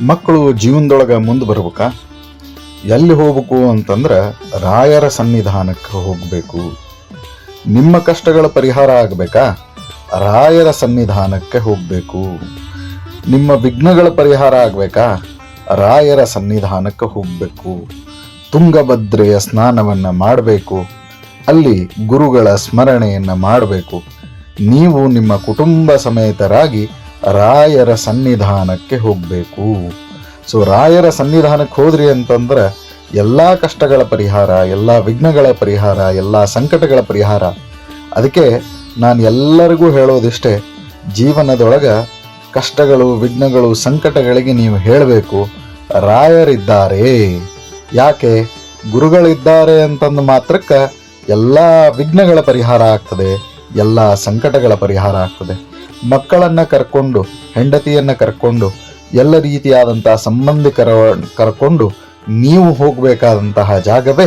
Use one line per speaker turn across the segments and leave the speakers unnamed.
ಮಕ್ಕಳು ಜೀವನದೊಳಗೆ ಮುಂದೆ ಬರ್ಬೇಕಾ? ಎಲ್ಲಿ ಹೋಗ್ಬೇಕು ಅಂತಂದ್ರೆ ರಾಯರ ಸನ್ನಿಧಾನಕ್ಕೆ ಹೋಗಬೇಕು. ನಿಮ್ಮ ಕಷ್ಟಗಳ ಪರಿಹಾರ ಆಗಬೇಕಾ? ರಾಯರ ಸನ್ನಿಧಾನಕ್ಕೆ ಹೋಗಬೇಕು. ನಿಮ್ಮ ವಿಘ್ನಗಳ ಪರಿಹಾರ ಆಗಬೇಕಾ? ರಾಯರ ಸನ್ನಿಧಾನಕ್ಕೆ ಹೋಗಬೇಕು. ತುಂಗಭದ್ರೆಯ ಸ್ನಾನವನ್ನು ಮಾಡಬೇಕು. ಅಲ್ಲಿ ಗುರುಗಳ ಸ್ಮರಣೆಯನ್ನು ಮಾಡಬೇಕು. ನೀವು ನಿಮ್ಮ ಕುಟುಂಬ ಸಮೇತರಾಗಿ ರಾಯರ ಸನ್ನಿಧಾನಕ್ಕೆ ಹೋಗಬೇಕು. ಸೊ ರಾಯರ ಸನ್ನಿಧಾನಕ್ಕೆ ಹೋದ್ರಿ ಅಂತಂದ್ರೆ ಎಲ್ಲ ಕಷ್ಟಗಳ ಪರಿಹಾರ, ಎಲ್ಲ ವಿಘ್ನಗಳ ಪರಿಹಾರ, ಎಲ್ಲ ಸಂಕಟಗಳ ಪರಿಹಾರ. ಅದಕ್ಕೆ ನಾನು ಎಲ್ಲರಿಗೂ ಹೇಳೋದಿಷ್ಟೇ, ಜೀವನದೊಳಗೆ ಕಷ್ಟಗಳು, ವಿಘ್ನಗಳು, ಸಂಕಟಗಳಿಗೆ ನೀವು ಹೇಳಬೇಕು ರಾಯರಿದ್ದಾರೆ. ಯಾಕೆ? ಗುರುಗಳಿದ್ದಾರೆ ಅಂತಂದು ಮಾತ್ರಕ್ಕೆ ಎಲ್ಲ ವಿಘ್ನಗಳ ಪರಿಹಾರ ಆಗ್ತದೆ, ಎಲ್ಲ ಸಂಕಟಗಳ ಪರಿಹಾರ ಆಗ್ತದೆ. ಮಕ್ಕಳನ್ನು ಕರ್ಕೊಂಡು, ಹೆಂಡತಿಯನ್ನು ಕರ್ಕೊಂಡು, ಎಲ್ಲ ರೀತಿಯಾದಂಥ ಸಂಬಂಧಿಕರ ಕರ್ಕೊಂಡು ನೀವು ಹೋಗಬೇಕಾದಂತಹ ಜಾಗವೇ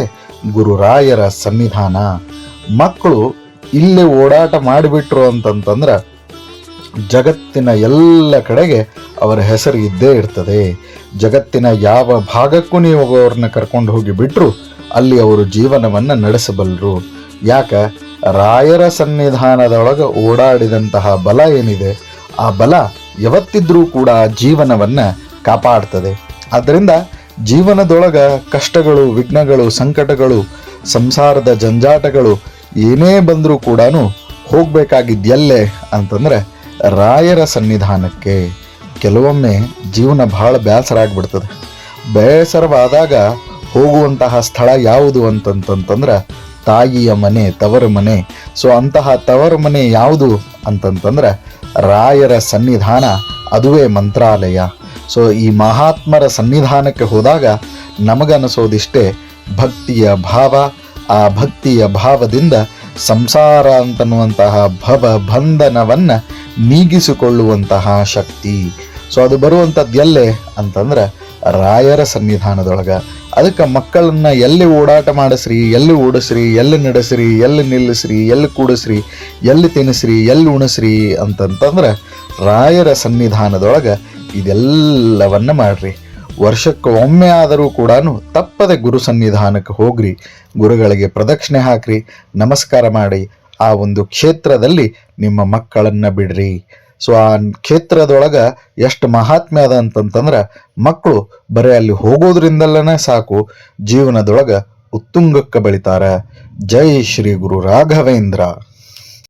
ಗುರುರಾಯರ ಸನ್ನಿಧಾನ. ಮಕ್ಕಳು ಇಲ್ಲಿ ಓಡಾಟ ಮಾಡಿಬಿಟ್ರು ಅಂತಂತಂದ್ರೆ ಜಗತ್ತಿನ ಎಲ್ಲ ಕಡೆಗೆ ಅವರ ಹೆಸರು ಇದ್ದೇ ಇರ್ತದೆ. ಜಗತ್ತಿನ ಯಾವ ಭಾಗಕ್ಕೂ ನೀವು ಅವ್ರನ್ನ ಕರ್ಕೊಂಡು ಹೋಗಿ ಬಿಟ್ರು ಅಲ್ಲಿ ಅವರು ಜೀವನವನ್ನು ನಡೆಸಬಲ್ಲರು. ಯಾಕೆ? ರಾಯರ ಸನ್ನಿಧಾನದೊಳಗೆ ಓಡಾಡಿದಂತಹ ಬಲ ಏನಿದೆ, ಆ ಬಲ ಯಾವತ್ತಿದ್ರೂ ಕೂಡ ಜೀವನವನ್ನು ಕಾಪಾಡ್ತದೆ. ಆದ್ದರಿಂದ ಜೀವನದೊಳಗೆ ಕಷ್ಟಗಳು, ವಿಘ್ನಗಳು, ಸಂಕಟಗಳು, ಸಂಸಾರದ ಜಂಜಾಟಗಳು ಏನೇ ಬಂದರೂ ಕೂಡ ಹೋಗಬೇಕಾಗಿದ್ದೆಲ್ಲೇ ಅಂತಂದರೆ ರಾಯರ ಸನ್ನಿಧಾನಕ್ಕೆ. ಕೆಲವೊಮ್ಮೆ ಜೀವನ ಭಾಳ ಬೇಸರ ಆಗಿಬಿಡ್ತದೆ. ಬೇಸರವಾದಾಗ ಹೋಗುವಂತಹ ಸ್ಥಳ ಯಾವುದು ಅಂತಂತಂದ್ರೆ ತಾಯಿಯ ಮನೆ, ತವರು ಮನೆ. ಸೊ ಅಂತಹ ತವರು ಮನೆ ಯಾವುದು ಅಂತಂತಂದ್ರೆ ರಾಯರ ಸನ್ನಿಧಾನ, ಅದುವೇ ಮಂತ್ರಾಲಯ. ಸೊ ಈ ಮಹಾತ್ಮರ ಸನ್ನಿಧಾನಕ್ಕೆ ಹೋದಾಗ ನಮಗನಿಸೋದಿಷ್ಟೇ, ಭಕ್ತಿಯ ಭಾವ, ಆ ಭಕ್ತಿಯ ಭಾವದಿಂದ ಸಂಸಾರ ಅಂತನ್ನುವಂತಹ ಬಂಧನವನ್ನು ನೀಗಿಸಿಕೊಳ್ಳುವಂತಹ ಶಕ್ತಿ. ಸೊ ಅದು ಬರುವಂಥದ್ದು ಎಲ್ಲೇ ಅಂತಂದ್ರೆ ರಾಯರ ಸನ್ನಿಧಾನದೊಳಗೆ. ಅದಕ್ಕೆ ಮಕ್ಕಳನ್ನ ಎಲ್ಲಿ ಓಡಾಟ ಮಾಡಿಸ್ರಿ, ಎಲ್ಲಿ ಓಡಿಸ್ರಿ, ಎಲ್ಲಿ ನಡೆಸ್ರಿ, ಎಲ್ಲಿ ನಿಲ್ಲಿಸ್ರಿ, ಎಲ್ಲಿ ಕೂಡಿಸ್ರಿ, ಎಲ್ಲಿ ತಿನ್ನಿಸ್ರಿ, ಎಲ್ಲಿ ಉಣಿಸ್ರಿ ಅಂತಂತಂದ್ರೆ ರಾಯರ ಸನ್ನಿಧಾನದೊಳಗೆ ಇದೆಲ್ಲವನ್ನ ಮಾಡ್ರಿ. ವರ್ಷಕ್ಕೆ ಒಮ್ಮೆ ಆದರೂ ಕೂಡ ತಪ್ಪದೆ ಗುರು ಸನ್ನಿಧಾನಕ್ಕೆ ಹೋಗ್ರಿ. ಗುರುಗಳಿಗೆ ಪ್ರದಕ್ಷಿಣೆ ಹಾಕ್ರಿ, ನಮಸ್ಕಾರ ಮಾಡಿ ಆ ಒಂದು ಕ್ಷೇತ್ರದಲ್ಲಿ ನಿಮ್ಮ ಮಕ್ಕಳನ್ನ ಬಿಡ್ರಿ. ಸೊ ಆ ಕ್ಷೇತ್ರದೊಳಗೆ ಎಷ್ಟು ಮಹಾತ್ಮೆ ಅದ ಅಂತಂತಂದ್ರೆ ಮಕ್ಕಳು ಬರೀ ಅಲ್ಲಿ ಹೋಗೋದ್ರಿಂದಲೇ ಸಾಕು, ಜೀವನದೊಳಗೆ ಉತ್ತುಂಗಕ್ಕೆ ಬೆಳಿತಾರೆ. ಜೈ ಶ್ರೀ ಗುರು ರಾಘವೇಂದ್ರ.